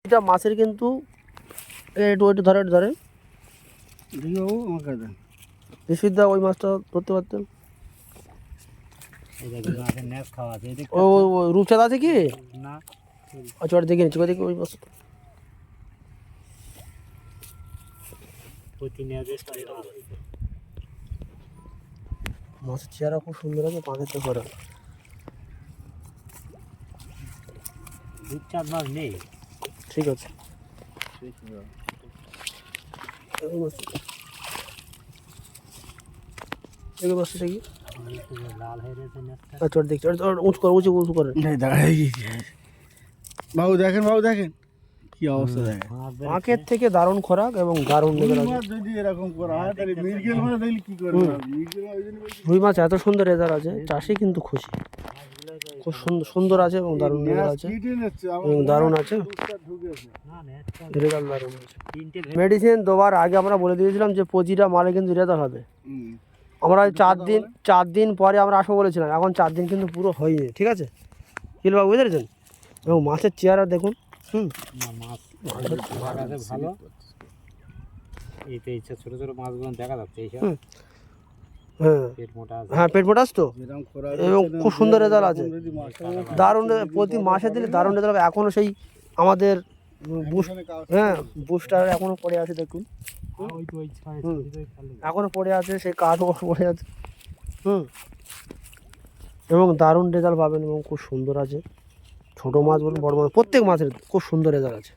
এটা মাছের কিন্তু একটু ধরে ধরে বিশুদ্ধা ওই মাছটা ধরতে পারতেন। ও রূপচাঁদ আছে কি না? আচ্ছা ওটা দেখে নিচ্ছি, দেখি ওই মাছ মাছের চেহারা খুব সুন্দর আছে, পাঁচের তো করে রূপচাঁদ মাছ নেই। ঠিক আছে আচ্ছা দেখছি উঁচু করে উঁচু করে বাবু দেখেন কি অবস্থা দেখেন। আঁকের থেকে দারুণ খোরাক এবং দারুণ লেভেল আছে। যদি এরকম করা হয় তাহলে মৃগেল মাছ দেখলে কি করবে? রুই মাছ এত সুন্দর রেজাল্ট আছে, চাষি কিন্তু খুশি, খুব সুন্দর আছে এবং দারুণ রেজাল্ট আছে এবং দারুণ আছে রেজাল্ট দারুণ আছে। মেডিসিন দেওয়ার আগে আমরা বলে দিয়েছিলাম যে প্রতিটা মালে কিন্তু রেজাল্ট হবে। আমরা 4 দিন পরে আমরা আসবো বলেছিলাম, এখন 4 দিন কিন্তু পুরো হয়নি। ঠিক আছে কিলবাবু, বুঝতে পেরেছেন? এবং মাছের চেহারা দেখুন। মাছ ভালো, এই ছোট ছোট মাছগুলো দেখা যাচ্ছে। হ্যাঁ পেট মোটা আছে তো, এবং খুব সুন্দর রেজাল্ট আছে, দারুণ। প্রতি মাসে দিলে দারুণ রেজাল্ট হবে। এখনও সেই আমাদের বুস্টার এখনও পড়ে আছে, দেখুন এখনও পড়ে আছে, সেই কাঠ পড়ে আছে। এবং দারুণ রেজাল্ট পাবেন এবং খুব সুন্দর আছে। ছোটো মাছ বলুন বড় মাছ, প্রত্যেক মাছের খুব সুন্দর রেজাল্ট আছে।